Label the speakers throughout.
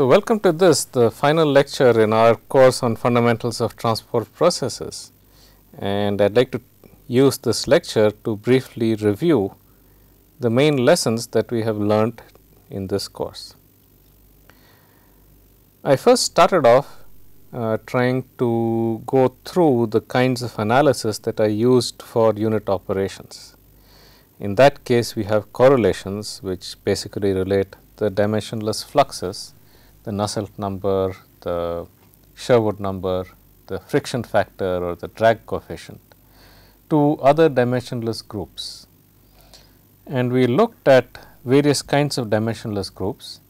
Speaker 1: So, welcome to this, the final lecture in our course on fundamentals of transport processes, and I would like to use this lecture to briefly review the main lessons that we have learnt in this course. I first started off trying to go through the kinds of analysis that are used for unit operations. In that case, we have correlations which basically relate the dimensionless fluxes, the Nusselt number, the Sherwood number, the friction factor or the drag coefficient to other dimensionless groups. And we looked at various kinds of dimensionless groups.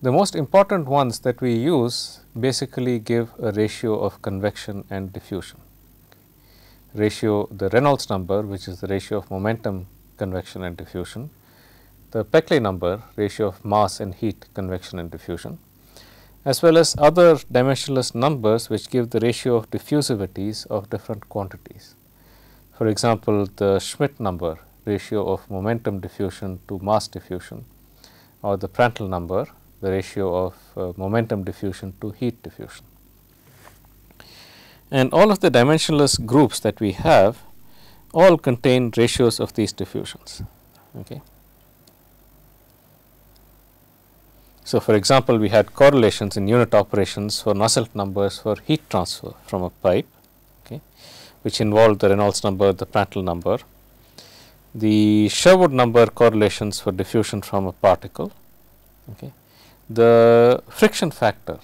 Speaker 1: The most important ones that we use basically give a ratio of convection and diffusion. Ratio, the Reynolds number, which is the ratio of momentum, convection and diffusion, the Peckley number, ratio of mass and heat, convection and diffusion, as well as other dimensionless numbers which give the ratio of diffusivities of different quantities. For example, the Schmidt number, ratio of momentum diffusion to mass diffusion, or the Prandtl number, the ratio of momentum diffusion to heat diffusion. And all of the dimensionless groups that we have all contain ratios of these diffusions. Okay. So, for example, we had correlations in unit operations for Nusselt numbers for heat transfer from a pipe, okay, which involved the Reynolds number, the Prandtl number, the Sherwood number correlations for diffusion from a particle, okay, the friction factor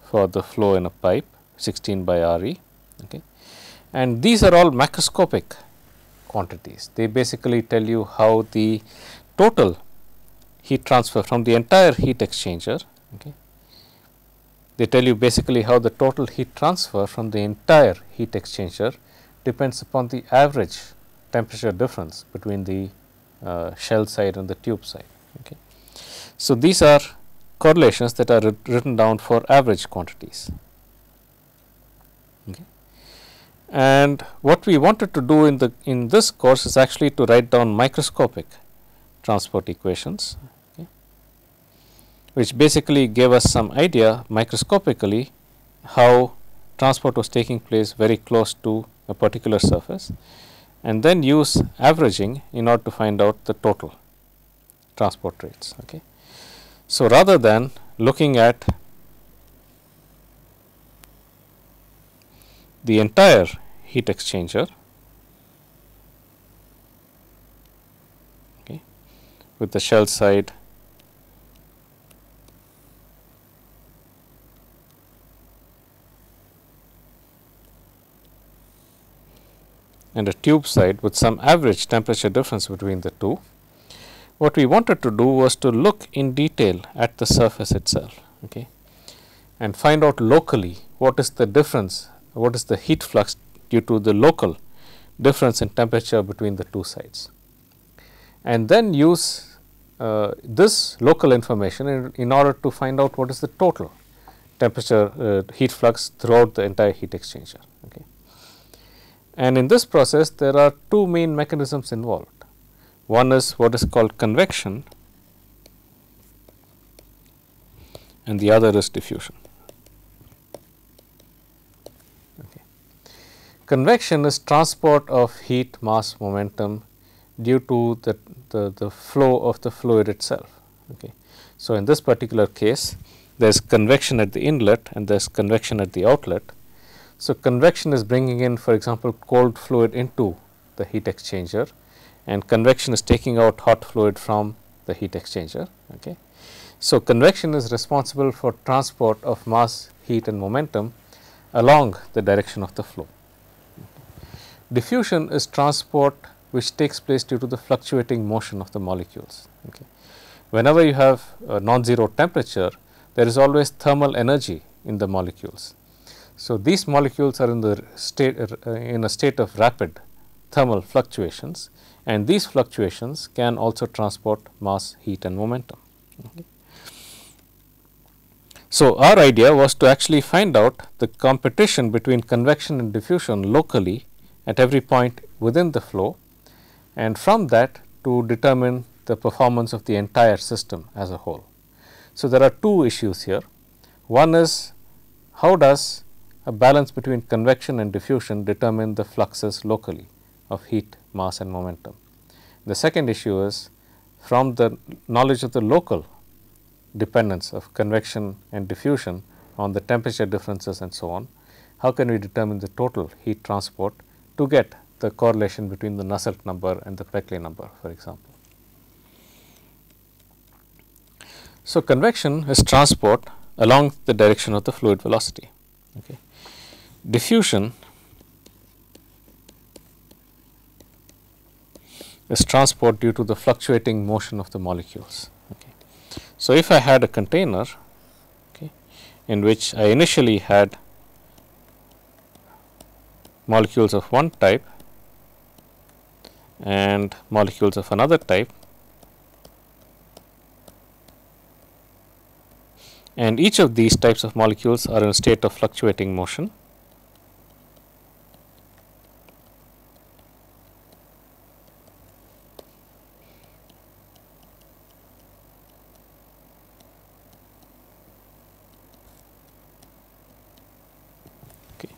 Speaker 1: for the flow in a pipe 16 by Re, okay, and these are all macroscopic quantities. They basically tell you how the total heat transfer from the entire heat exchanger, okay, they tell you basically how the total heat transfer from the entire heat exchanger depends upon the average temperature difference between the shell side and the tube side. Okay. So, these are correlations that are written down for average quantities. Okay. And what we wanted to do in this course is actually to write down microscopic transport equations, okay, which basically gave us some idea microscopically how transport was taking place very close to a particular surface, and then use averaging in order to find out the total transport rates. Okay. So, rather than looking at the entire heat exchanger, okay, with the shell side and a tube side with some average temperature difference between the two, what we wanted to do was to look in detail at the surface itself, okay, and find out locally what is the difference, what is the heat flux due to the local difference in temperature between the two sides, and then use this local information in order to find out what is the total temperature heat flux throughout the entire heat exchanger. Okay. And in this process, there are two main mechanisms involved. One is what is called convection and the other is diffusion. Okay. Convection is transport of heat, mass, momentum due to the flow of the fluid itself. Okay. So, in this particular case, there is convection at the inlet and there is convection at the outlet. So, convection is bringing in, for example, cold fluid into the heat exchanger, and convection is taking out hot fluid from the heat exchanger. Okay. So, convection is responsible for transport of mass, heat and momentum along the direction of the flow. Diffusion is transport which takes place due to the fluctuating motion of the molecules. Okay. Whenever you have a non-zero temperature, there is always thermal energy in the molecules. So, these molecules are in a state of rapid thermal fluctuations, and these fluctuations can also transport mass, heat and momentum. Okay. So, our idea was to actually find out the competition between convection and diffusion locally at every point within the flow, and from that to determine the performance of the entire system as a whole. So, there are two issues here. One is, how does a balance between convection and diffusion determine the fluxes locally of heat, mass and momentum. The second issue is, from the knowledge of the local dependence of convection and diffusion on the temperature differences and so on, how can we determine the total heat transport to get the correlation between the Nusselt number and the Peckley number, for example. So, convection is transport along the direction of the fluid velocity. Okay. Diffusion is transport due to the fluctuating motion of the molecules. Okay. So, if I had a container, okay, in which I initially had molecules of one type and molecules of another type, and each of these types of molecules are in a state of fluctuating motion. Okay.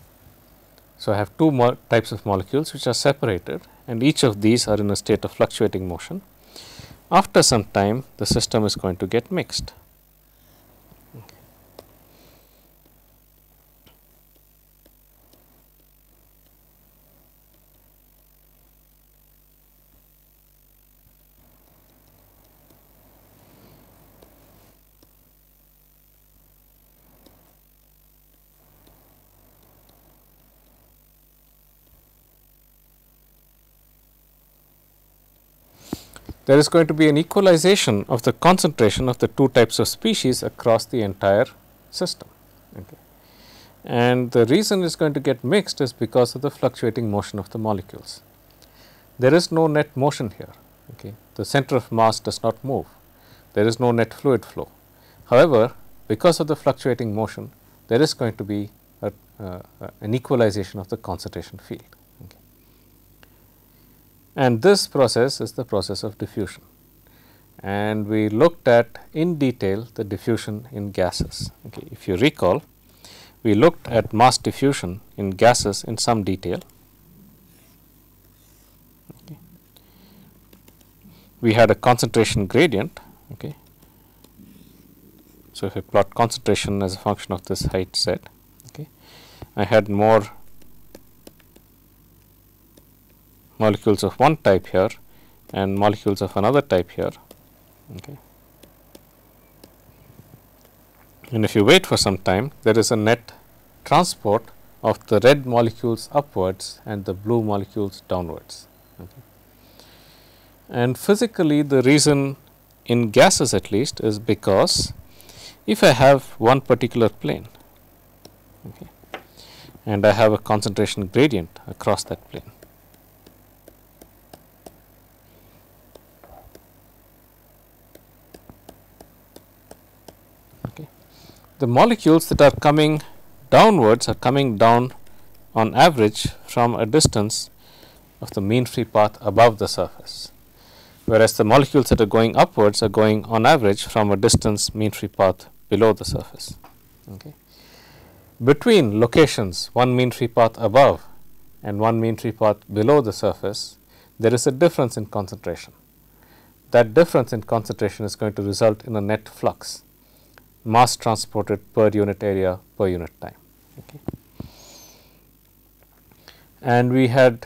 Speaker 1: So, I have two types of molecules which are separated, and each of these are in a state of fluctuating motion. After some time, the system is going to get mixed. There is going to be an equalization of the concentration of the two types of species across the entire system. Okay. And the reason it is going to get mixed is because of the fluctuating motion of the molecules. There is no net motion here. Okay. The center of mass does not move. There is no net fluid flow. However, because of the fluctuating motion, there is going to be an equalization of the concentration field. And this process is the process of diffusion, and we looked at in detail the diffusion in gases. Okay. If you recall, we looked at mass diffusion in gases in some detail. Okay. We had a concentration gradient. Okay. So, if I plot concentration as a function of this height z, okay, I had more molecules of one type here and molecules of another type here. Okay. And if you wait for some time, there is a net transport of the red molecules upwards and the blue molecules downwards. Okay. And physically, the reason in gases at least is because if I have one particular plane, okay, and I have a concentration gradient across that plane, the molecules that are coming downwards are coming down on average from a distance of the mean free path above the surface, whereas the molecules that are going upwards are going on average from a distance mean free path below the surface. Okay. Between locations, one mean free path above and one mean free path below the surface, there is a difference in concentration. That difference in concentration is going to result in a net flux, mass transported per unit area per unit time. Okay. And we had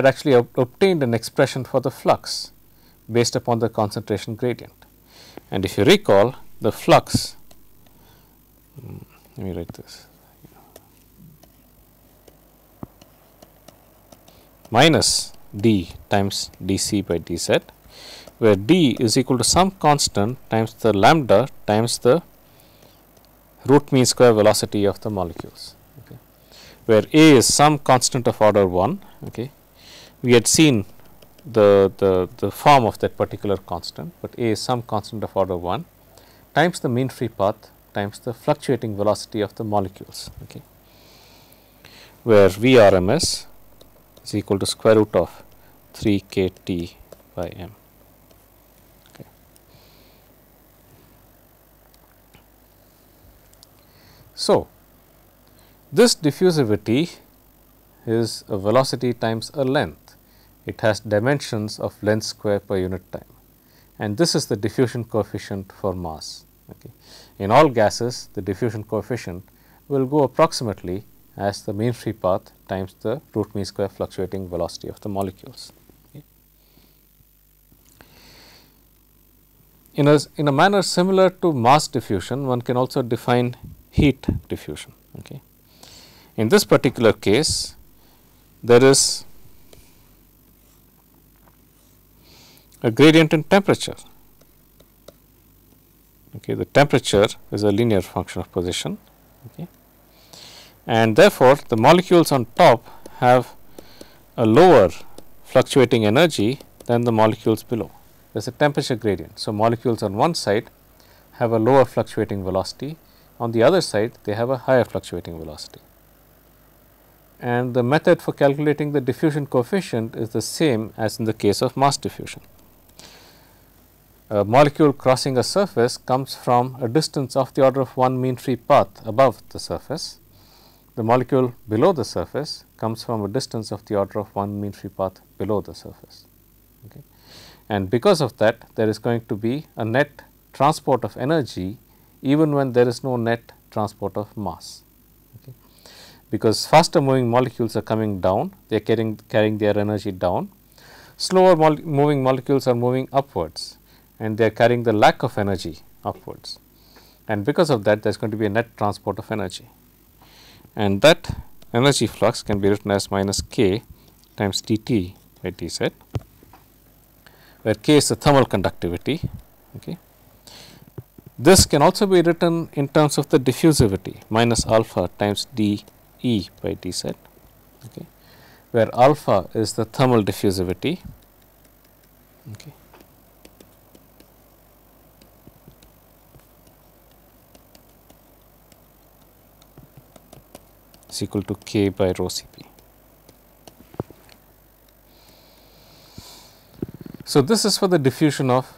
Speaker 1: actually obtained an expression for the flux based upon the concentration gradient. And if you recall, the flux, let me write this, minus d times dc by dz, where d is equal to some constant times the lambda times the root mean square velocity of the molecules. Okay. Where a is some constant of order 1. Okay. We had seen the form of that particular constant, but a is some constant of order 1 times the mean free path times the fluctuating velocity of the molecules. Okay. Where Vrms is equal to square root of 3 k t by m. So, this diffusivity is a velocity times a length. It has dimensions of length square per unit time, and this is the diffusion coefficient for mass. Okay. In all gases, the diffusion coefficient will go approximately as the mean free path times the root mean square fluctuating velocity of the molecules. Okay. In a manner similar to mass diffusion, one can also define heat diffusion. Okay. In this particular case, there is a gradient in temperature. Okay, the temperature is a linear function of position, okay, and therefore, the molecules on top have a lower fluctuating energy than the molecules below. There is a temperature gradient. So, molecules on one side have a lower fluctuating velocity, on the other side they have a higher fluctuating velocity. And the method for calculating the diffusion coefficient is the same as in the case of mass diffusion. A molecule crossing a surface comes from a distance of the order of 1 mean free path above the surface. The molecule below the surface comes from a distance of the order of 1 mean free path below the surface. Okay. And because of that, there is going to be a net transport of energy even when there is no net transport of mass. Okay. Because faster moving molecules are coming down, they are carrying their energy down. Slower moving molecules are moving upwards, and they are carrying the lack of energy upwards, and because of that there is going to be a net transport of energy, and that energy flux can be written as minus k times dt by dz, where k is the thermal conductivity. Okay. This can also be written in terms of the diffusivity, minus alpha times dE by dz, okay, where alpha is the thermal diffusivity. Okay. Is equal to k by rho Cp. So, this is for the diffusion of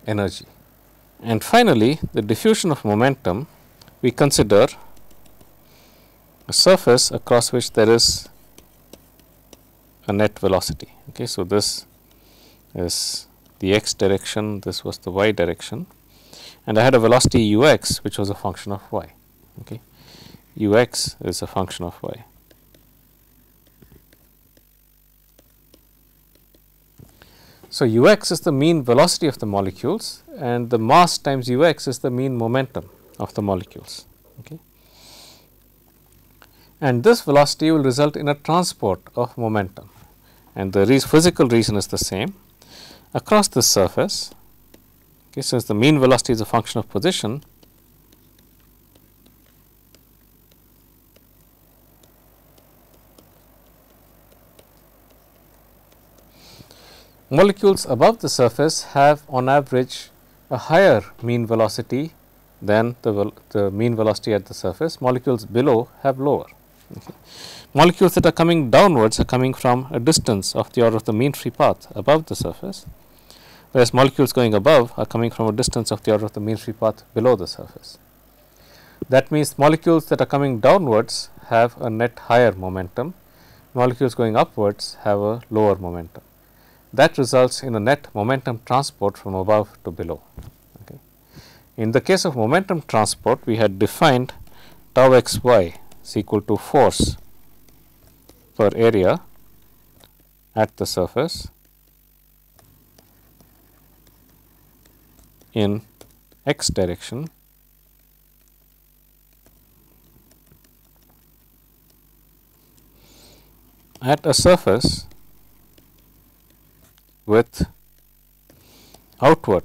Speaker 1: energy. And finally, the diffusion of momentum, we consider a surface across which there is a net velocity. Okay. So, this is the x direction, this was the y direction, and I had a velocity ux which was a function of y. Okay. Ux is a function of y. So, ux is the mean velocity of the molecules, and the mass times ux is the mean momentum of the molecules. Okay. And this velocity will result in a transport of momentum, and the physical reason is the same. Across this surface, okay, since the mean velocity is a function of position, molecules above the surface have on average a higher mean velocity than the mean velocity at the surface. Molecules below have lower. Okay. Molecules that are coming downwards are coming from a distance of the order of the mean free path above the surface, whereas molecules going above are coming from a distance of the order of the mean free path below the surface. That means molecules that are coming downwards have a net higher momentum, molecules going upwards have a lower momentum. That results in a net momentum transport from above to below. Okay. In the case of momentum transport, we had defined tau xy is equal to force per area at the surface in x direction at a surface with outward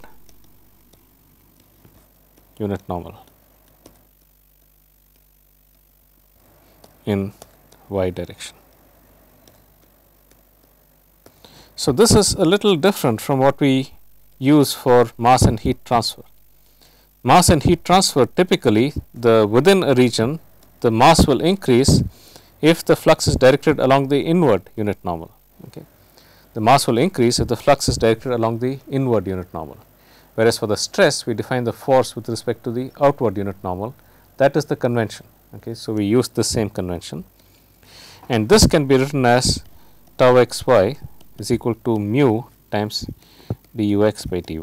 Speaker 1: unit normal in y direction. So, this is a little different from what we use for mass and heat transfer. Mass and heat transfer, typically within a region the mass will increase if the flux is directed along the inward unit normal. Okay. The mass will increase if the flux is directed along the inward unit normal, whereas for the stress we define the force with respect to the outward unit normal. That is the convention. Okay. So, we use the same convention, and this can be written as tau x y is equal to mu times du x by dy.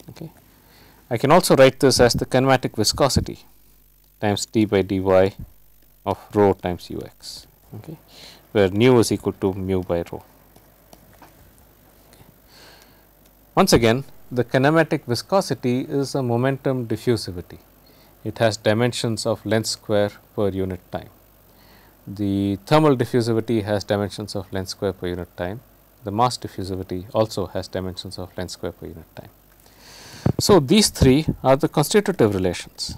Speaker 1: Okay. I can also write this as the kinematic viscosity times d by dy of rho times ux, okay, where nu is equal to mu by rho. Once again, the kinematic viscosity is a momentum diffusivity. It has dimensions of length square per unit time. The thermal diffusivity has dimensions of length square per unit time. The mass diffusivity also has dimensions of length square per unit time. So, these three are the constitutive relations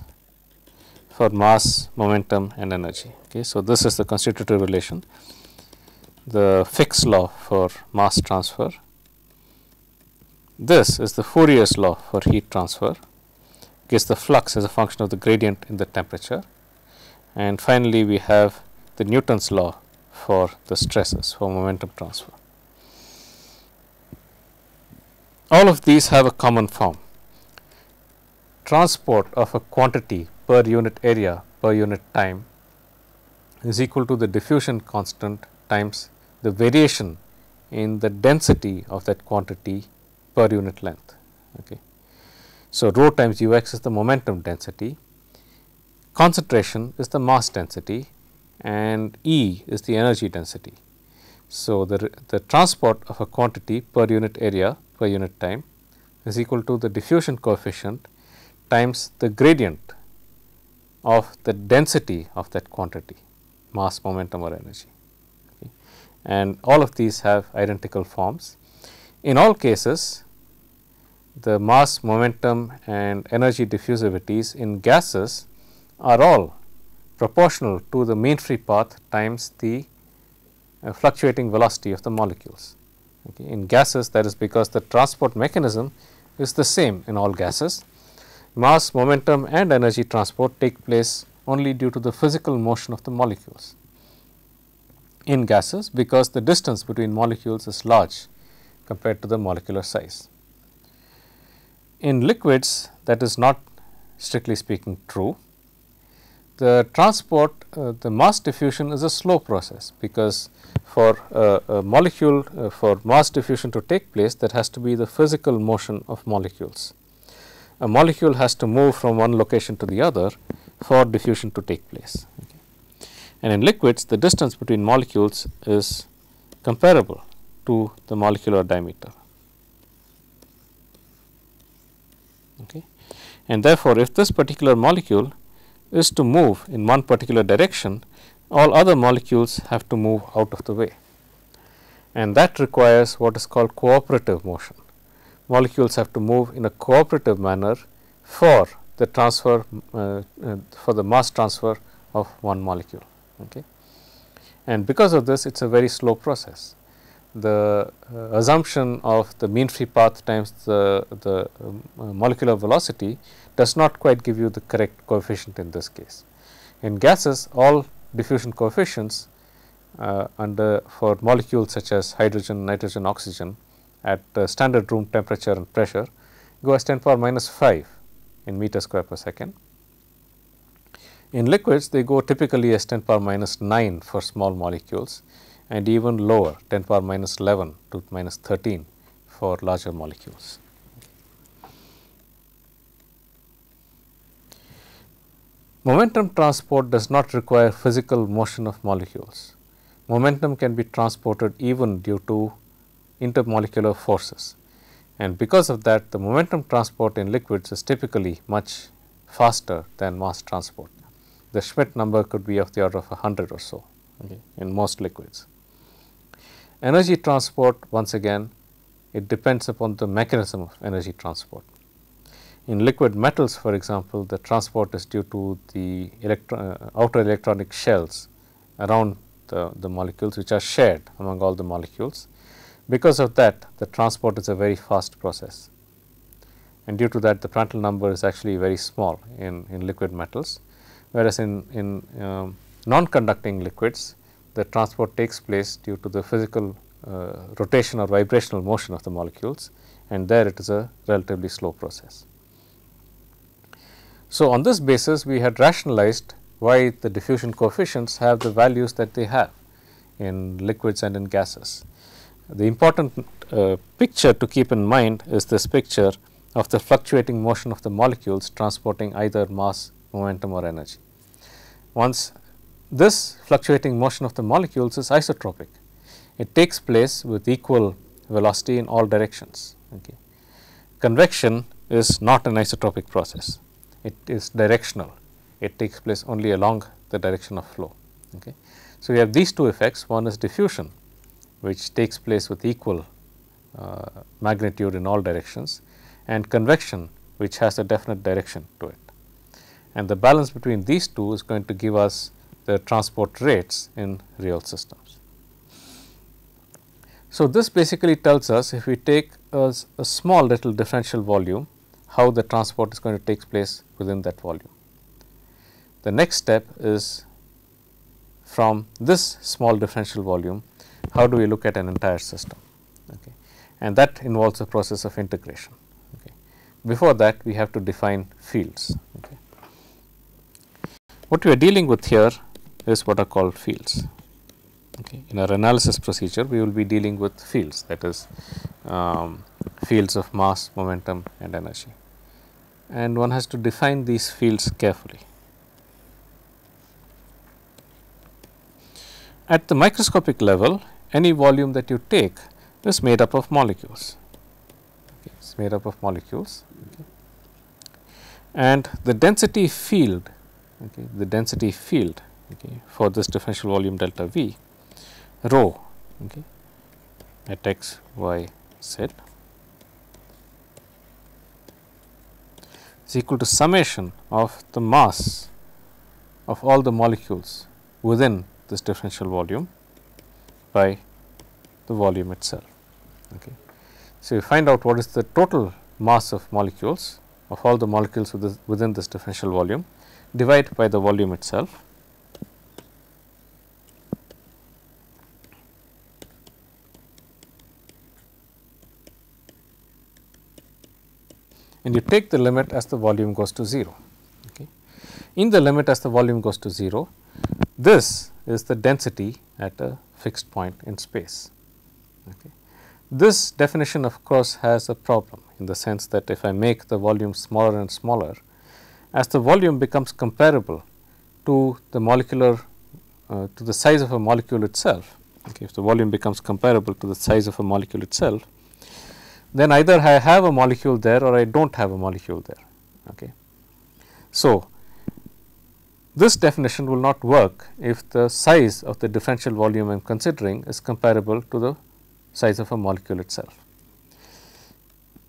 Speaker 1: for mass, momentum and energy. Okay. So, this is the constitutive relation, the Fick's law for mass transfer. This is the Fourier's law for heat transfer, gives the flux as a function of the gradient in the temperature, and finally, we have the Newton's law for the stresses for momentum transfer. All of these have a common form. Transport of a quantity per unit area per unit time is equal to the diffusion constant times the variation in the density of that quantity per unit length. Okay. So, rho times ux is the momentum density, concentration is the mass density, and E is the energy density. So, the transport of a quantity per unit area per unit time is equal to the diffusion coefficient times the gradient of the density of that quantity, mass, momentum or energy. Okay. And all of these have identical forms. In all cases, the mass, momentum and energy diffusivities in gases are all proportional to the mean free path times the fluctuating velocity of the molecules. Okay. In gases, that is because the transport mechanism is the same in all gases. Mass, momentum and energy transport take place only due to the physical motion of the molecules. In gases, because the distance between molecules is large compared to the molecular size. In liquids, that is not strictly speaking true. The transport, the mass diffusion is a slow process, because for a molecule, for mass diffusion to take place, there has to be the physical motion of molecules. A molecule has to move from one location to the other for diffusion to take place. Okay. And in liquids, the distance between molecules is comparable to the molecular diameter. Okay. And therefore, if this particular molecule is to move in one particular direction, all other molecules have to move out of the way, and that requires what is called cooperative motion. Molecules have to move in a cooperative manner for the transfer, for the mass transfer of one molecule. Okay. And because of this, it is a very slow process. The assumption of the mean free path times the molecular velocity does not quite give you the correct coefficient in this case. In gases, all diffusion coefficients for molecules such as hydrogen, nitrogen, oxygen at standard room temperature and pressure go as 10 power minus 5 in meter square per second. In liquids, they go typically as 10 power minus 9 for small molecules, and even lower, 10 power minus 11 to minus 13 for larger molecules. Momentum transport does not require physical motion of molecules. Momentum can be transported even due to intermolecular forces, and because of that, the momentum transport in liquids is typically much faster than mass transport. The Schmidt number could be of the order of 100 or so, okay, in most liquids. Energy transport, once again, it depends upon the mechanism of energy transport. In liquid metals, for example, the transport is due to the outer electronic shells around the molecules, which are shared among all the molecules. Because of that, the transport is a very fast process, and due to that, the Prandtl number is actually very small in liquid metals, whereas in non-conducting liquids, the transport takes place due to the physical rotation or vibrational motion of the molecules, and there it is a relatively slow process. So, on this basis, we had rationalized why the diffusion coefficients have the values that they have in liquids and in gases. The important picture to keep in mind is this picture of the fluctuating motion of the molecules transporting either mass, momentum or energy. Once this fluctuating motion of the molecules is isotropic, it takes place with equal velocity in all directions. Okay. Convection is not an isotropic process, it is directional, it takes place only along the direction of flow. Okay. So, we have these two effects, one is diffusion, which takes place with equal magnitude in all directions, and convection, which has a definite direction to it. And the balance between these two is going to give us the transport rates in real systems. So, this basically tells us if we take a small little differential volume, how the transport is going to take place within that volume. The next step is from this small differential volume, how do we look at an entire system, okay. And that involves a process of integration. Okay. Before that, we have to define fields. Okay. What we are dealing with here is what are called fields. Okay. In our analysis procedure, we will be dealing with fields, that is fields of mass, momentum and energy, and one has to define these fields carefully. At the microscopic level, any volume that you take is made up of molecules. Okay, it is made up of molecules, okay. And the density field, okay, okay, for this differential volume delta V, rho, okay, at x, y, z, is equal to summation of the mass of all the molecules within this differential volume by the volume itself. Okay. So, you find out what is the total mass of molecules of all the molecules within this differential volume, divide by the volume itself, and you take the limit as the volume goes to 0. Okay. In the limit as the volume goes to 0, this is the density at a fixed point in space. Okay. This definition of course has a problem in the sense that if I make the volume smaller and smaller, as the volume becomes comparable to the molecular to the size of a molecule itself, okay, if the volume becomes comparable to the size of a molecule itself, then either I have a molecule there or I do not have a molecule there. Okay. So, this definition will not work if the size of the differential volume I am considering is comparable to the size of a molecule itself.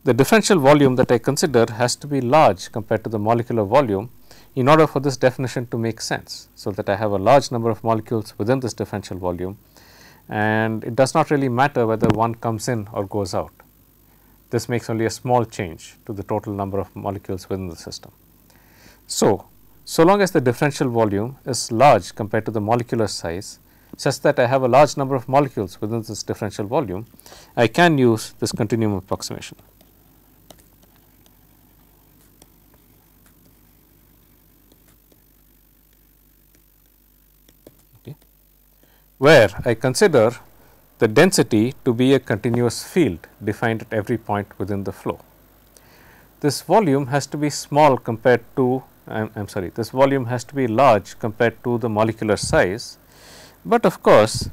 Speaker 1: The differential volume that I consider has to be large compared to the molecular volume in order for this definition to make sense. So, that I have a large number of molecules within this differential volume, and it does not really matter whether one comes in or goes out. This makes only a small change to the total number of molecules within the system. So long as the differential volume is large compared to the molecular size, such that I have a large number of molecules within this differential volume, I can use this continuum approximation. Okay. Where I consider the density to be a continuous field defined at every point within the flow. This volume has to be small compared to this volume has to be large compared to the molecular size, but of course,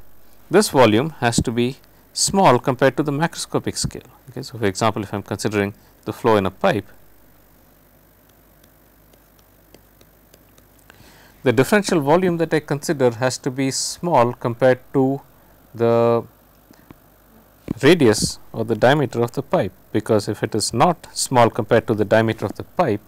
Speaker 1: this volume has to be small compared to the macroscopic scale. Okay. So, for example, if I am considering the flow in a pipe, the differential volume that I consider has to be small compared to the radius or the diameter of the pipe, because if it is not small compared to the diameter of the pipe,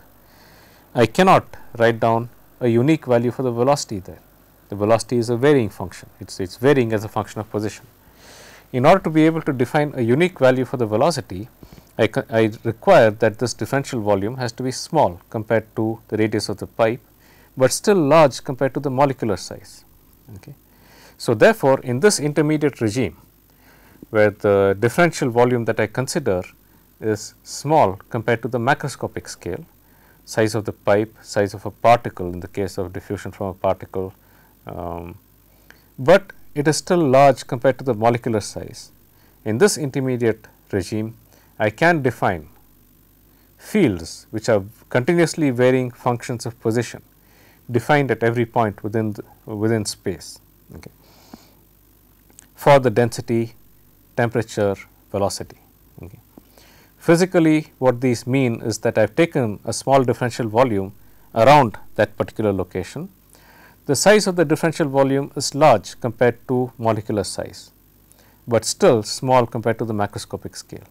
Speaker 1: I cannot write down a unique value for the velocity there. The velocity is a varying function, it is varying as a function of position. In order to be able to define a unique value for the velocity, I require that this differential volume has to be small compared to the radius of the pipe, but still large compared to the molecular size. Okay. So, therefore, in this intermediate regime, where the differential volume that I consider is small compared to the macroscopic scale, size of the pipe, size of a particle in the case of diffusion from a particle, but it is still large compared to the molecular size. In this intermediate regime, I can define fields which are continuously varying functions of position defined at every point within space, okay, for the density, temperature, velocity. Okay. Physically, what these mean is that I have taken a small differential volume around that particular location. The size of the differential volume is large compared to molecular size, but still small compared to the macroscopic scale.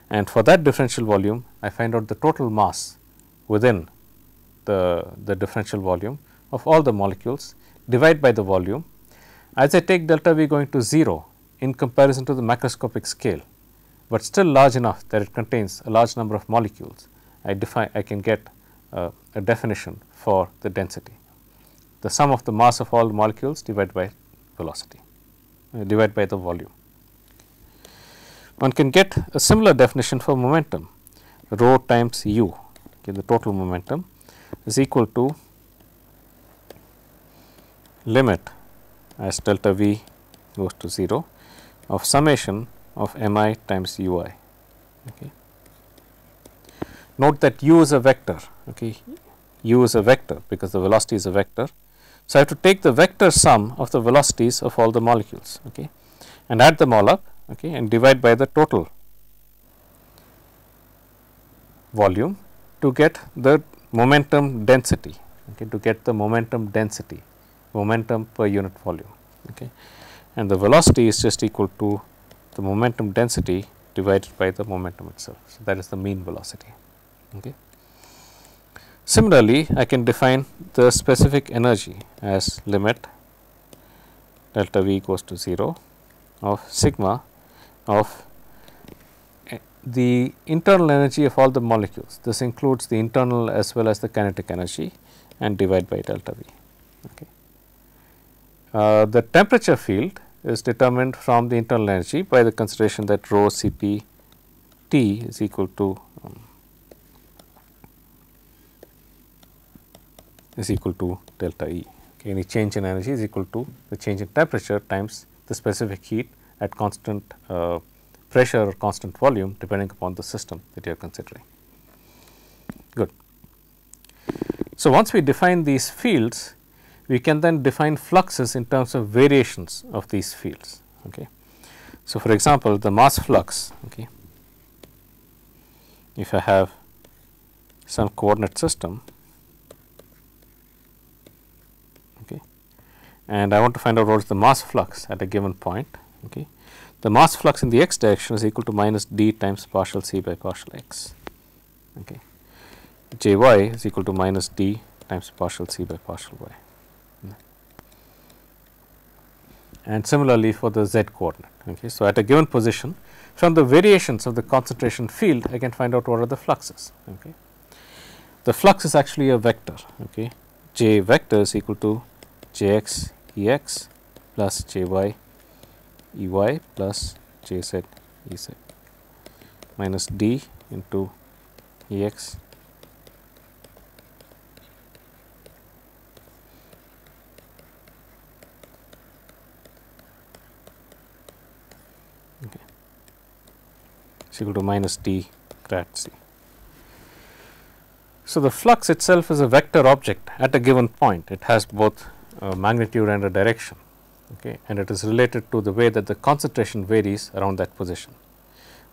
Speaker 1: And for that differential volume, I find out the total mass within the differential volume of all the molecules, divide by the volume. As I take delta V going to 0 in comparison to the macroscopic scale, but still large enough that it contains a large number of molecules, I can get a definition for the density. The sum of the mass of all the molecules divided by velocity, divided by the volume. One can get a similar definition for momentum, rho times u, okay, the total momentum is equal to limit as delta V goes to 0 of summation of mi times ui. Okay. Note that u is a vector, okay. U is a vector because the velocity is a vector. So, I have to take the vector sum of the velocities of all the molecules, okay, and add them all up, okay, and divide by the total volume to get the momentum density, okay, to get the momentum density, momentum per unit volume, okay, and the velocity is just equal to the momentum density divided by the momentum itself. So, that is the mean velocity. Okay. Similarly, I can define the specific energy as limit delta V goes to 0 of sigma of the internal energy of all the molecules. This includes the internal as well as the kinetic energy, and divide by delta V. Okay. The temperature field is determined from the internal energy by the consideration that rho Cp T is equal to delta E. Okay. Any change in energy is equal to the change in temperature times the specific heat at constant pressure or constant volume, depending upon the system that you are considering. Good. So, once we define these fields, we can then define fluxes in terms of variations of these fields. Okay. So, for example, the mass flux, okay, if I have some coordinate system, okay, and I want to find out what is the mass flux at a given point. Okay. The mass flux in the x direction is equal to minus d times partial c by partial x. Okay. Jy is equal to minus d times partial c by partial y. And similarly for the z coordinate. Okay. So, at a given position, from the variations of the concentration field, I can find out what are the fluxes. Okay. The flux is actually a vector. Okay. J vector is equal to Jx Ex plus Jy Ey plus Jz Ez minus d into Ex is equal to minus d grad c. So, the flux itself is a vector object at a given point. It has both a magnitude and a direction, okay, and it is related to the way that the concentration varies around that position.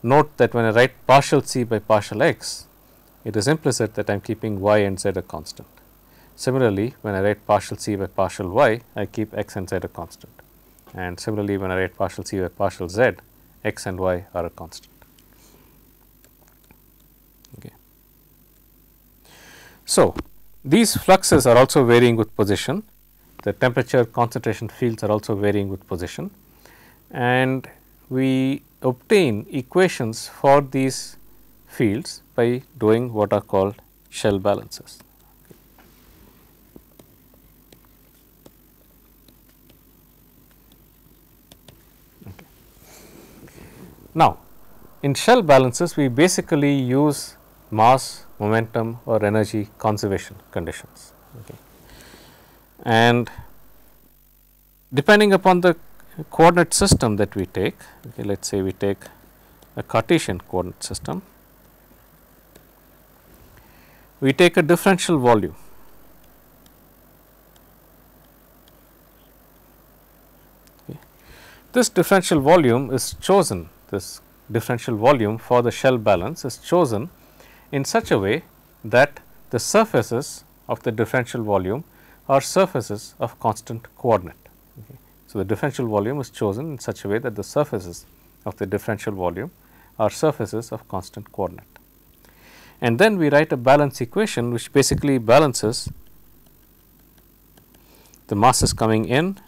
Speaker 1: Note that when I write partial c by partial x, it is implicit that I am keeping y and z a constant. Similarly, when I write partial c by partial y, I keep x and z a constant, and similarly when I write partial c by partial z, x and y are a constant. Okay. So, these fluxes are also varying with position, the temperature concentration fields are also varying with position, and we obtain equations for these fields by doing what are called shell balances. Okay. Now, in shell balances we basically use mass, momentum or energy conservation conditions. Okay. And depending upon the coordinate system that we take, okay, let us say we take a Cartesian coordinate system, we take a differential volume. Okay. This differential volume is chosen, this differential volume for the shell balance is chosen in such a way that the surfaces of the differential volume are surfaces of constant coordinate. Okay. So, the differential volume is chosen in such a way that the surfaces of the differential volume are surfaces of constant coordinate. And then we write a balance equation which basically balances the masses coming in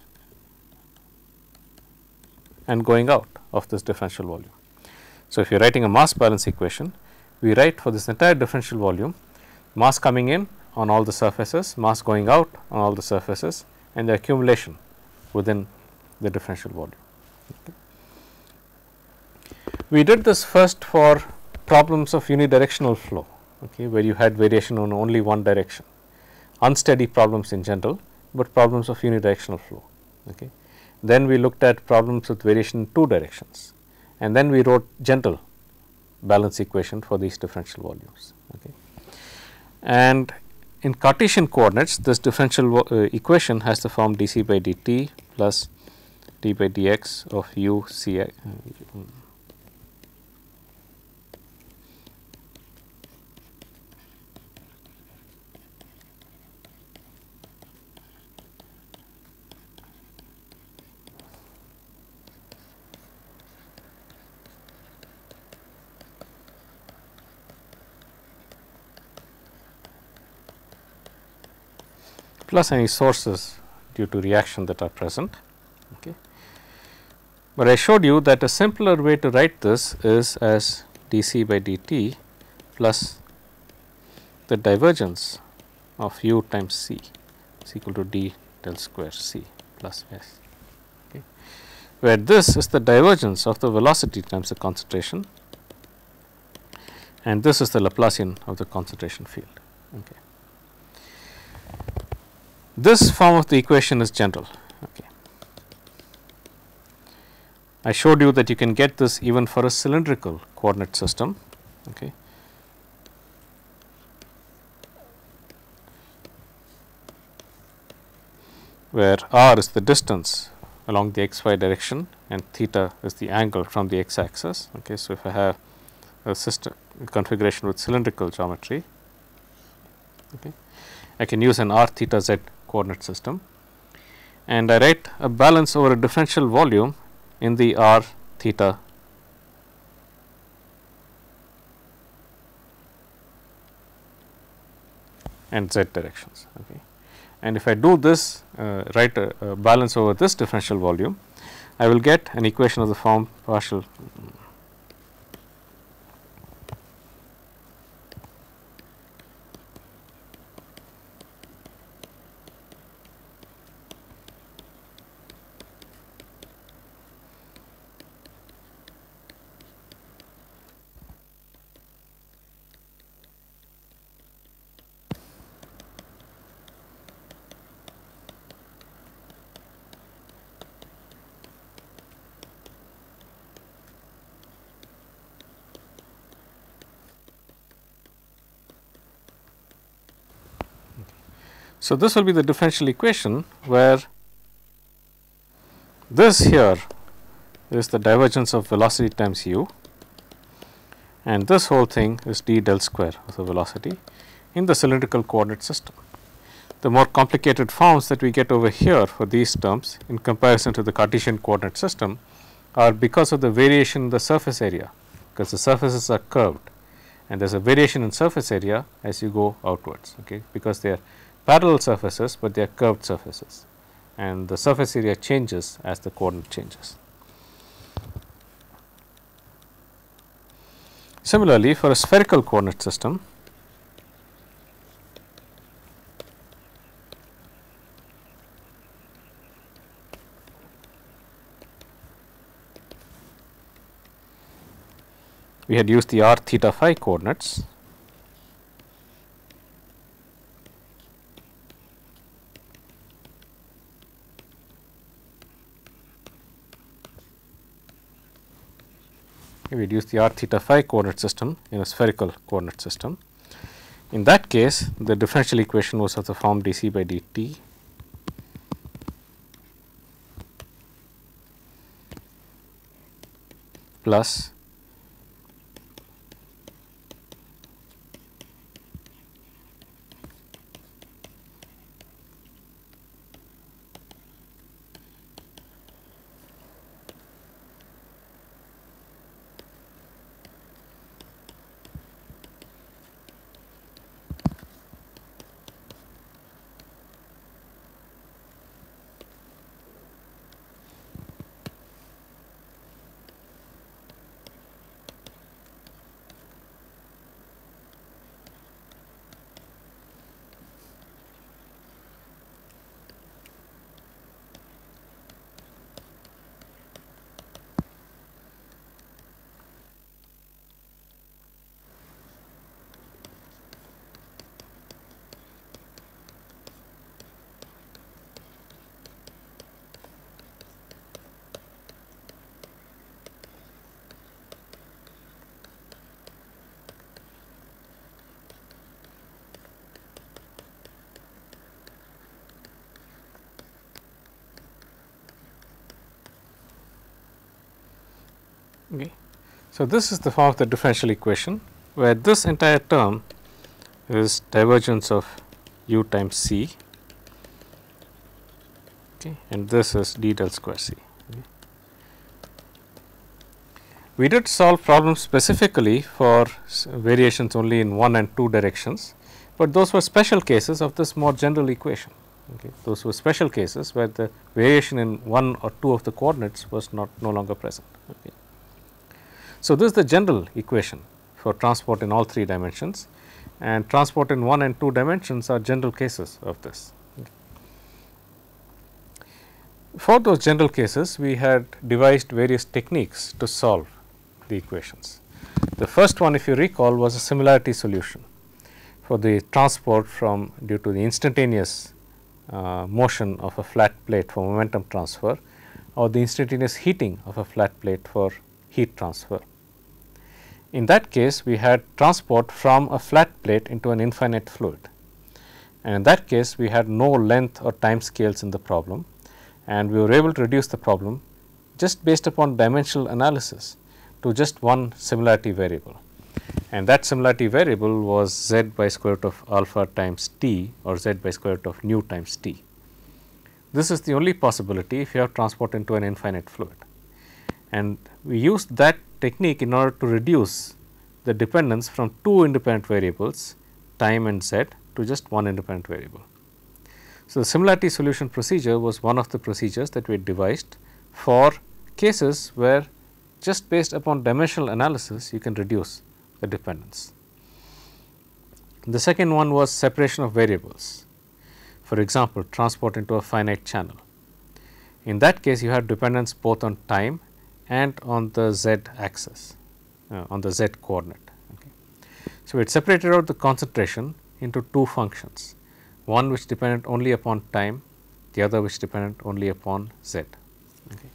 Speaker 1: and going out of this differential volume. So, if you are writing a mass balance equation, we write for this entire differential volume mass coming in on all the surfaces, mass going out on all the surfaces, and the accumulation within the differential volume. Okay. We did this first for problems of unidirectional flow, okay, where you had variation on only one direction, unsteady problems in general, but problems of unidirectional flow. Okay. Then we looked at problems with variation in two directions, and then we wrote general balance equation for these differential volumes. Okay. And in Cartesian coordinates, this differential equation has the form dc by dt plus d by dx of u c plus any sources due to reaction that are present. Okay. But I showed you that a simpler way to write this is as dc by dt plus the divergence of u times c is equal to d del square c plus s, okay, where this is the divergence of the velocity times the concentration, and this is the Laplacian of the concentration field. Okay. This form of the equation is general. Okay. I showed you that you can get this even for a cylindrical coordinate system. Okay. Where r is the distance along the xy direction and theta is the angle from the x axis. Okay. So, if I have a system configuration with cylindrical geometry, okay, I can use an r theta z coordinate system, and I write a balance over a differential volume in the r theta and z directions. Okay. And if I do this, write a balance over this differential volume, I will get an equation of the form partial So, this will be the differential equation where this here is the divergence of velocity times u, and this whole thing is d del square of the velocity in the cylindrical coordinate system. The more complicated forms that we get over here for these terms in comparison to the Cartesian coordinate system are because of the variation in the surface area, because the surfaces are curved and there is a variation in surface area as you go outwards, okay, because they are parallel surfaces, but they are curved surfaces, and the surface area changes as the coordinate changes. Similarly, for a spherical coordinate system, we had used the r theta phi coordinates, We would use the r theta phi coordinate system in a spherical coordinate system. In that case, the differential equation was of the form dc by dt plus okay. So, this is the form of the differential equation, where this entire term is divergence of u times c, okay, and this is d del square c. Okay. We did solve problems specifically for variations only in 1 and 2 directions, but those were special cases of this more general equation. Okay. Those were special cases where the variation in 1 or 2 of the coordinates was no longer present. Okay. So, this is the general equation for transport in all 3 dimensions, and transport in 1 and 2 dimensions are general cases of this. Okay. For those general cases, we had devised various techniques to solve the equations. The first one, if you recall, was a similarity solution for the transport from due to the instantaneous motion of a flat plate for momentum transfer, or the instantaneous heating of a flat plate for heat transfer. In that case, we had transport from a flat plate into an infinite fluid, and in that case we had no length or time scales in the problem, and we were able to reduce the problem just based upon dimensional analysis to just one similarity variable, and that similarity variable was z by square root of alpha times t, or z by square root of nu times t. This is the only possibility if you have transport into an infinite fluid, and we used that technique in order to reduce the dependence from 2 independent variables, time and z, to just one independent variable. So, the similarity solution procedure was one of the procedures that we devised for cases where just based upon dimensional analysis you can reduce the dependence. The second one was separation of variables. For example, transport into a finite channel. In that case, you have dependence both on time and on the z axis, on the z coordinate. Okay. So, we had separated out the concentration into 2 functions, one which depended only upon time, the other which depended only upon z. Okay.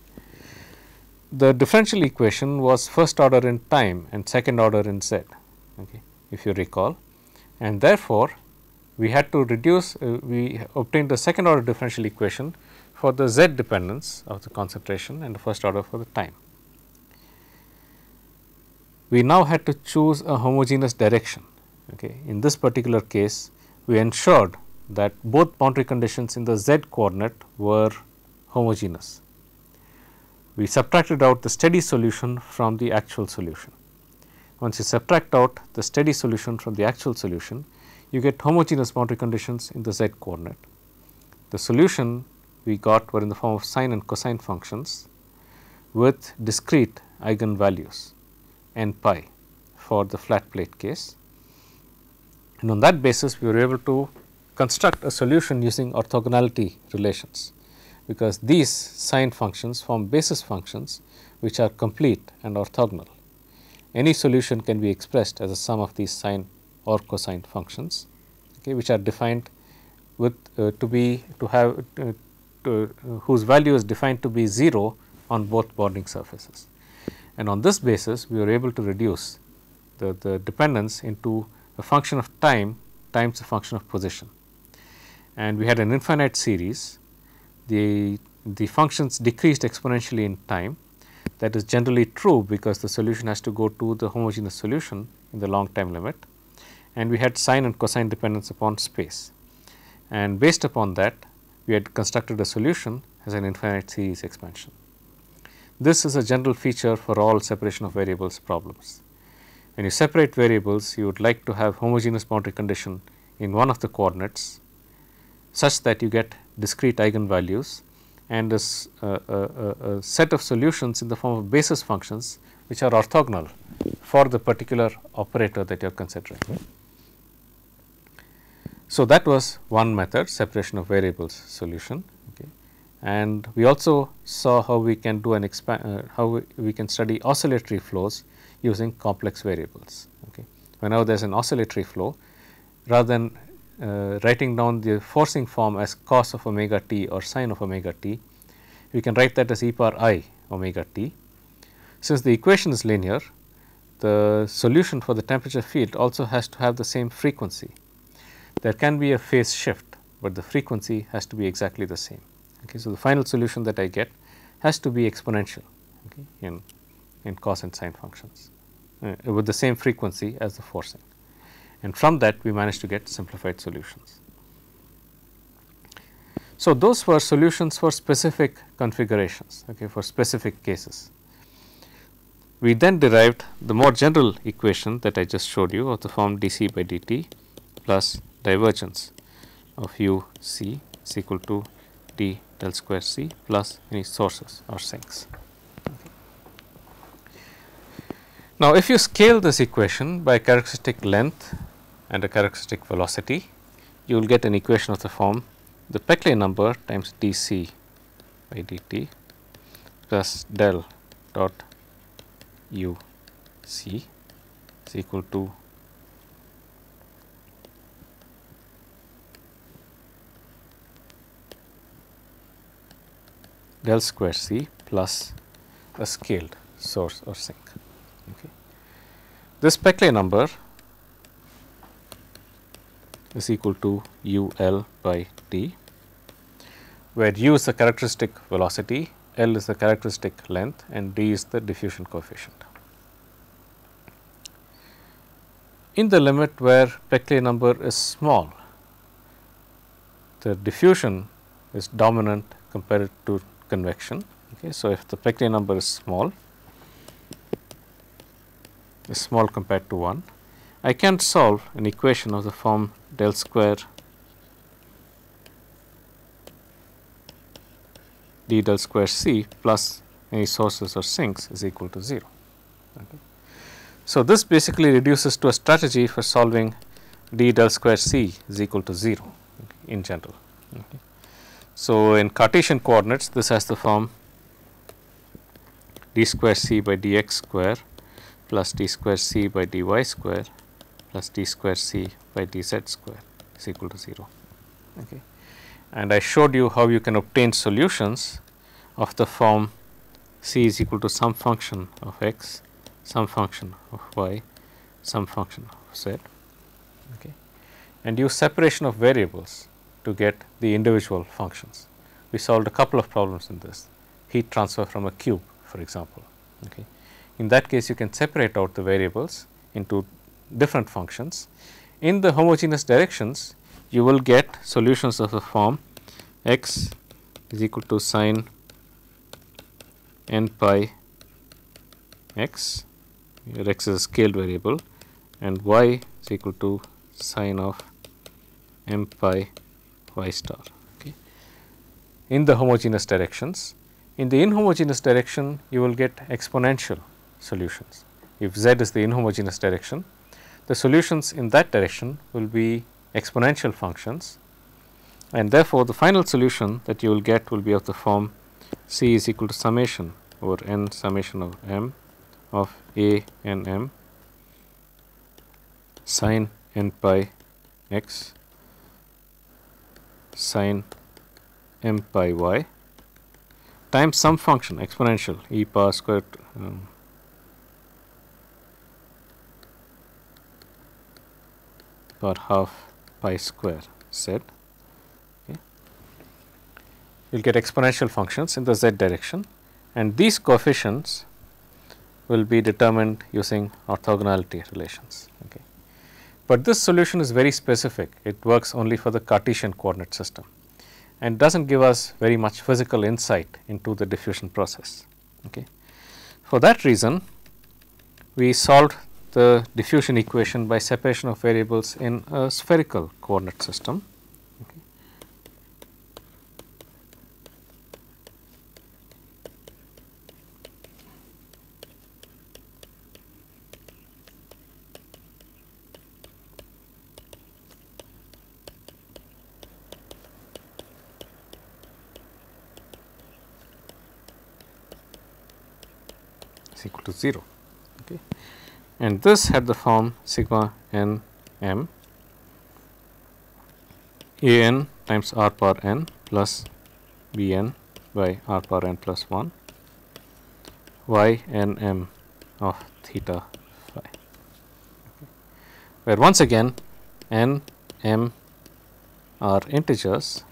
Speaker 1: The differential equation was first order in time and second order in z, okay, if you recall, and therefore, we had to reduce, we obtained the second order differential equation for the z dependence of the concentration and the first order for the time. We now had to choose a homogeneous direction. Okay. In this particular case, we ensured that both boundary conditions in the z coordinate were homogeneous. We subtracted out the steady solution from the actual solution. Once you subtract out the steady solution from the actual solution, you get homogeneous boundary conditions in the z coordinate. The solution we got were in the form of sine and cosine functions with discrete eigenvalues n pi for the flat plate case, and on that basis we were able to construct a solution using orthogonality relations, because these sine functions form basis functions which are complete and orthogonal. Any solution can be expressed as a sum of these sine or cosine functions, okay, which are defined with whose value is defined to be 0 on both bounding surfaces. and on this basis we were able to reduce the dependence into a function of time times a function of position. And we had an infinite series. The functions decreased exponentially in time. That is generally true because the solution has to go to the homogeneous solution in the long time limit, and we had sine and cosine dependence upon space, and based upon that we had constructed a solution as an infinite series expansion. This is a general feature for all separation of variables problems. When you separate variables, you would like to have homogeneous boundary condition in one of the coordinates such that you get discrete eigenvalues and a set of solutions in the form of basis functions which are orthogonal for the particular operator that you are considering. So, that was one method, separation of variables solution, okay. And we also saw how we can do an how we can study oscillatory flows using complex variables. Okay. Whenever there is an oscillatory flow, rather than writing down the forcing form as cos of omega t or sin of omega t, we can write that as e power I omega t. Since the equation is linear, the solution for the temperature field also has to have the same frequency. There can be a phase shift, but the frequency has to be exactly the same. Okay. So, the final solution that I get has to be exponential, okay, in cos and sine functions with the same frequency as the forcing, and from that we managed to get simplified solutions. So, those were solutions for specific configurations, okay, for specific cases. We then derived the more general equation that I just showed you of the form dc by dt plus divergence of u c is equal to d del square c plus any sources or sinks. Okay. Now, if you scale this equation by a characteristic length and a characteristic velocity, you will get an equation of the form the Peclet number times dc by dt plus del dot u c is equal to del square c plus a scaled source or sink. Okay. This Peclet number is equal to u L by d, where u is the characteristic velocity, L is the characteristic length, and d is the diffusion coefficient. In the limit where Peclet number is small, the diffusion is dominant compared to convection. Okay. So, if the Peclet number is small compared to 1, I can solve an equation of the form del square d del square c plus any sources or sinks is equal to 0. Okay. So, this basically reduces to a strategy for solving d del square c is equal to 0, okay, in general. Okay. So, in Cartesian coordinates, this has the form d square c by dx square plus d square c by dy square plus d square c by dz square is equal to 0. Okay. And I showed you how you can obtain solutions of the form c is equal to some function of x, some function of y, some function of z, okay, and use separation of variables to get the individual functions. We solved a couple of problems in this, heat transfer from a cube, for example. Okay. In that case, you can separate out the variables into different functions. In the homogeneous directions, you will get solutions of the form x is equal to sine n pi x, here x is a scaled variable, and y is equal to sine of m pi y star. Okay. In the homogeneous directions, in the inhomogeneous direction, you will get exponential solutions. If z is the inhomogeneous direction, the solutions in that direction will be exponential functions, and therefore, the final solution that you will get will be of the form c is equal to summation over n summation of m of a n m sine n pi x sine m pi y times some function exponential e power square power half pi square z. Okay. You will get exponential functions in the z direction, and these coefficients will be determined using orthogonality relations. Okay. But this solution is very specific, it works only for the Cartesian coordinate system and does not give us very much physical insight into the diffusion process. Okay. For that reason, we solved the diffusion equation by separation of variables in a spherical coordinate system. Okay. Is equal to 0. Okay. And this had the form sigma n m a n times r power n plus b n by r power n plus 1 y n m of theta phi, okay, where once again n, m are integers,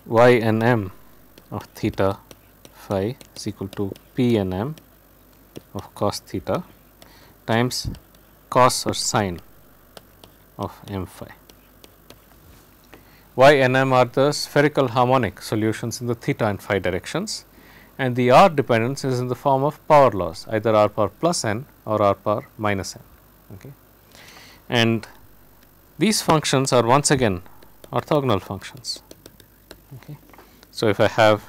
Speaker 1: y n m of theta phi is equal to p n m of cos theta times cos or sine of m phi. Y and m are the spherical harmonic solutions in the theta and phi directions, and the r dependence is in the form of power laws, either r power plus n or r power minus n. Okay. And these functions are once again orthogonal functions. Okay. So, if I have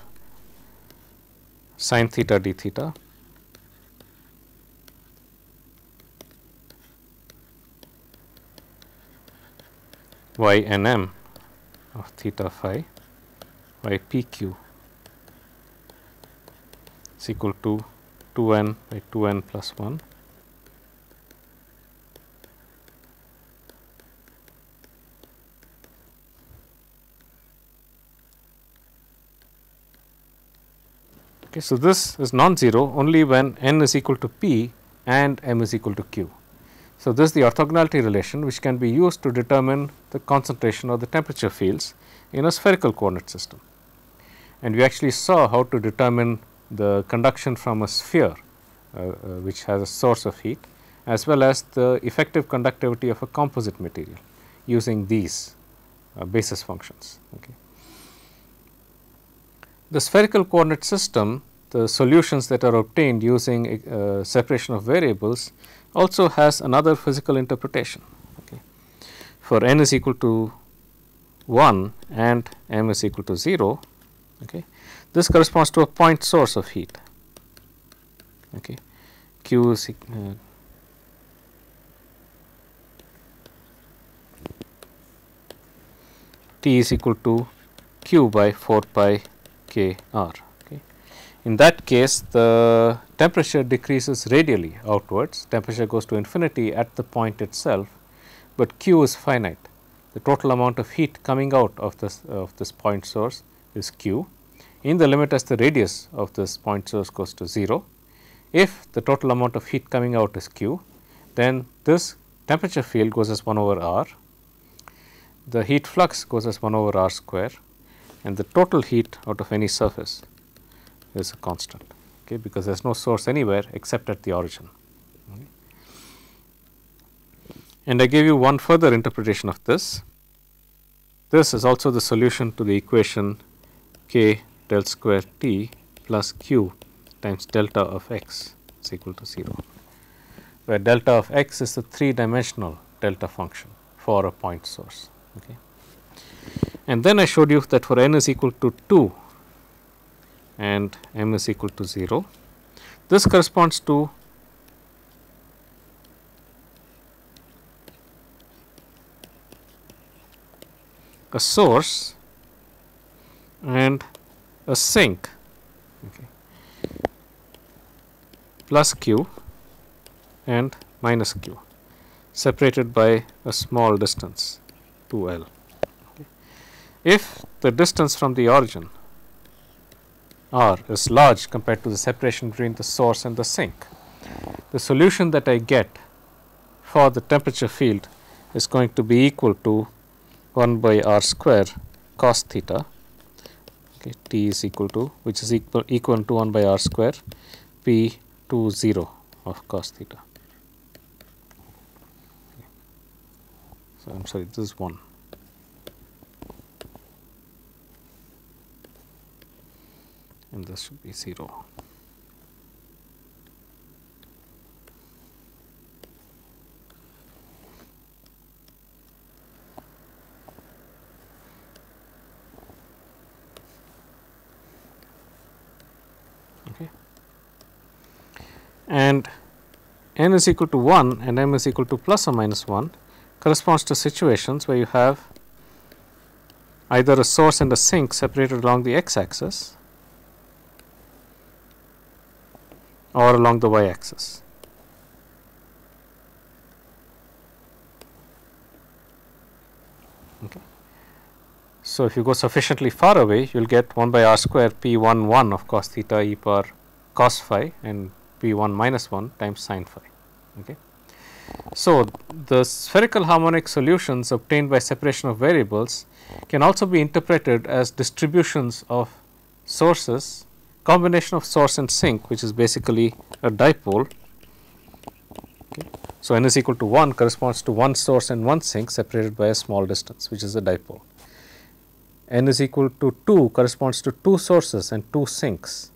Speaker 1: sin theta d theta y n m of theta phi by p q is equal to 2n by 2n plus 1 Okay, so, this is non-zero only when n is equal to p and m is equal to q. So, this is the orthogonality relation which can be used to determine the concentration or the temperature fields in a spherical coordinate system. And we actually saw how to determine the conduction from a sphere which has a source of heat, as well as the effective conductivity of a composite material using these basis functions. Okay. The spherical coordinate system, the solutions that are obtained using separation of variables also has another physical interpretation. Okay. For n is equal to 1 and m is equal to 0, okay, this corresponds to a point source of heat. Okay. Q is T is equal to Q by 4 pi k r. Okay. In that case, the temperature decreases radially outwards, temperature goes to infinity at the point itself, but Q is finite. The total amount of heat coming out of this point source is Q in the limit as the radius of this point source goes to 0. If the total amount of heat coming out is Q, then this temperature field goes as 1 over r, the heat flux goes as 1 over r square, and the total heat out of any surface is a constant, okay, because there is no source anywhere except at the origin. Okay. And I gave you one further interpretation of this. This is also the solution to the equation k del square t plus q times delta of x is equal to 0, where delta of x is the 3-dimensional delta function for a point source. Okay. And then I showed you that for n is equal to 2 and m is equal to 0, this corresponds to a source and a sink, okay, plus q and minus q, separated by a small distance 2l. Okay. If the distance from the origin r is large compared to the separation between the source and the sink, the solution that I get for the temperature field is going to be equal to 1 by r square cos theta, okay, T is equal to, which is equal to 1 by r square P 2 0 of cos theta. Okay. So, I am sorry, this is 1. And this should be 0. Okay. And n is equal to 1 and m is equal to plus or minus 1 corresponds to situations where you have either a source and a sink separated along the x axis or along the y axis. Okay. So, if you go sufficiently far away, you will get 1 by r square p 1 1 of cos theta e power cos phi and p 1 minus 1 times sin phi. Okay. So, the spherical harmonic solutions obtained by separation of variables can also be interpreted as distributions of sources, combination of source and sink, which is basically a dipole. Okay. So, n is equal to 1 corresponds to one source and one sink separated by a small distance, which is a dipole. N is equal to 2 corresponds to two sources and two sinks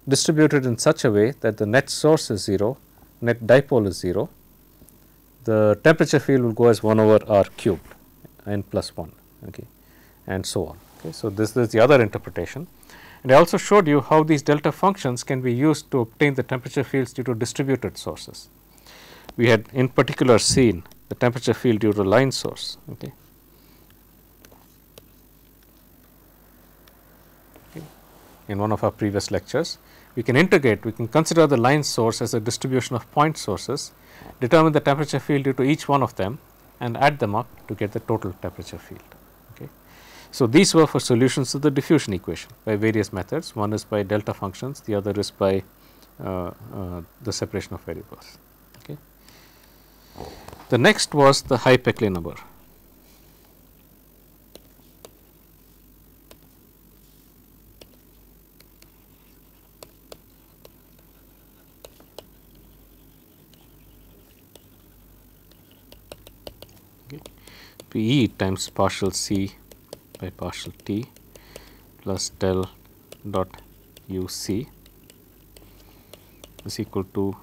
Speaker 1: distributed in such a way that the net source is 0, net dipole is 0. The temperature field will go as 1 over r cubed, n plus 1, okay, and so on. Okay. So, this is the other interpretation. And I also showed you how these delta functions can be used to obtain the temperature fields due to distributed sources. We had in particular seen the temperature field due to line source. Okay. In one of our previous lectures, we can integrate, we can consider the line source as a distribution of point sources, determine the temperature field due to each one of them and add them up to get the total temperature field. Okay. So, these were for solutions to the diffusion equation by various methods. One is by delta functions, the other is by the separation of variables. Okay. The next was the high Peclet number. P e times partial c by partial t plus del dot u c is equal to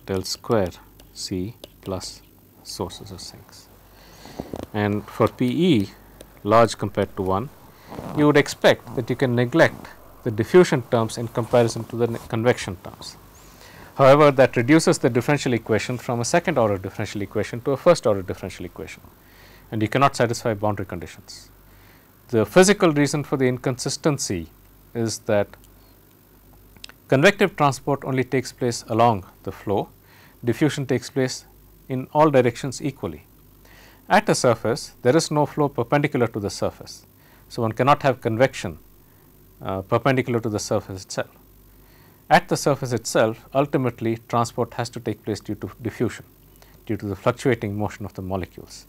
Speaker 1: del square c plus sources or sinks. And for P e large compared to 1, you would expect that you can neglect the diffusion terms in comparison to the convection terms. However, that reduces the differential equation from a second order differential equation to a first order differential equation, and you cannot satisfy boundary conditions. The physical reason for the inconsistency is that convective transport only takes place along the flow, diffusion takes place in all directions equally. At a surface, there is no flow perpendicular to the surface. So, one cannot have convection perpendicular to the surface itself. At the surface itself, ultimately transport has to take place due to diffusion, due to the fluctuating motion of the molecules.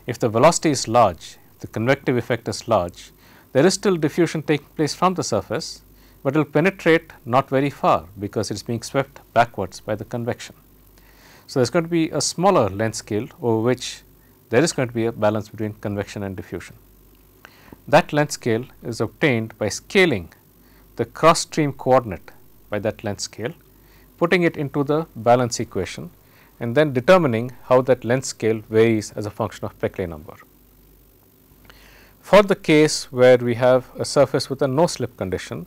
Speaker 1: If the velocity is large, the convective effect is large, there is still diffusion taking place from the surface, but it will penetrate not very far because it is being swept backwards by the convection. So, there is going to be a smaller length scale over which there is going to be a balance between convection and diffusion. That length scale is obtained by scaling the cross stream coordinate by that length scale, putting it into the balance equation and then determining how that length scale varies as a function of Peclet number. For the case where we have a surface with a no slip condition,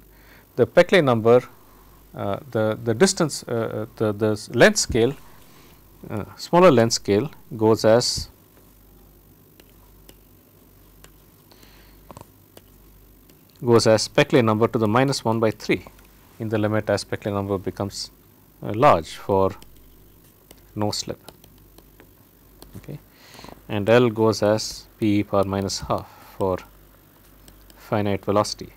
Speaker 1: the Peclet number, the distance, the length scale, smaller length scale goes as Peclet number to the minus 1 by 3 in the limit as Peclet number becomes large for no slip, okay, and L goes as P e power minus half for finite velocity.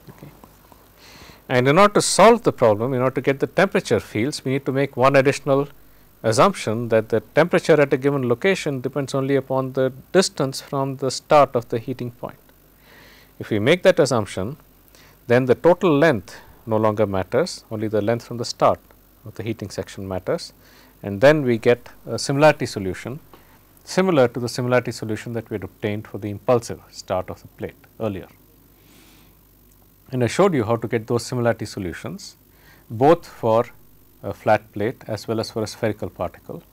Speaker 1: Okay. And in order to solve the problem, in order to get the temperature fields, we need to make one additional assumption that the temperature at a given location depends only upon the distance from the start of the heating point. If we make that assumption, then the total length no longer matters, only the length from the start of the heating section matters, and then we get a similarity solution similar to the similarity solution that we had obtained for the impulsive start of the plate earlier. And I showed you how to get those similarity solutions both for a flat plate as well as for a spherical particle,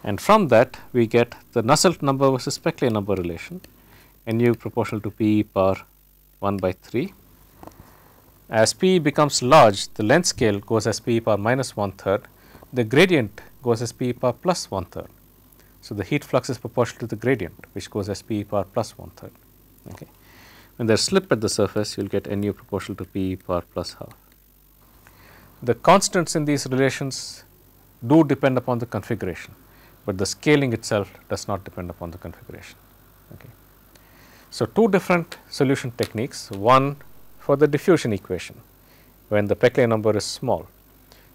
Speaker 1: and from that we get the Nusselt number versus Peclet number relation, nu proportional to P power 1 by 3. As P becomes large, the length scale goes as P power minus 1/3, the gradient goes as P power plus 1/3. So, the heat flux is proportional to the gradient, which goes as P power plus 1/3. Okay. When there is slip at the surface, you will get nu proportional to P power plus half. The constants in these relations do depend upon the configuration, but the scaling itself does not depend upon the configuration. Okay. So, two different solution techniques, one for the diffusion equation when the Peclet number is small.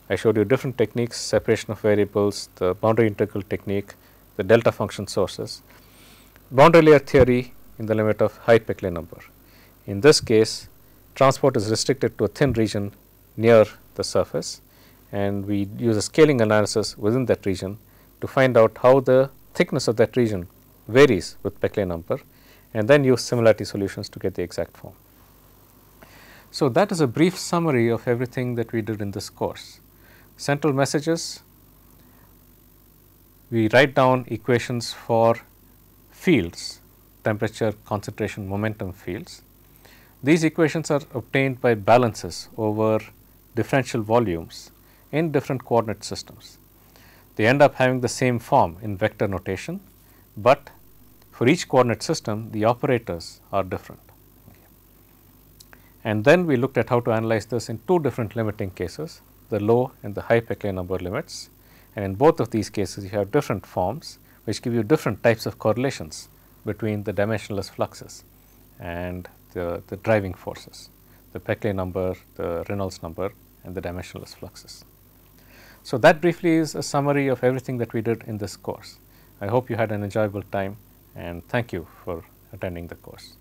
Speaker 1: I showed you different techniques, separation of variables, the boundary integral technique, the delta function sources, boundary layer theory in the limit of high Peclet number. In this case, transport is restricted to a thin region near the surface, and we use a scaling analysis within that region to find out how the thickness of that region varies with Peclet number, and then use similarity solutions to get the exact form. So, that is a brief summary of everything that we did in this course. Central messages: we write down equations for fields, temperature, concentration, momentum fields. These equations are obtained by balances over differential volumes in different coordinate systems. They end up having the same form in vector notation, but for each coordinate system the operators are different. Okay. And then we looked at how to analyze this in two different limiting cases, the low and the high Peclet number limits, and in both of these cases you have different forms which give you different types of correlations between the dimensionless fluxes and the driving forces, the Peclet number, the Reynolds number, and the dimensionless fluxes. So, that briefly is a summary of everything that we did in this course. I hope you had an enjoyable time, and thank you for attending the course.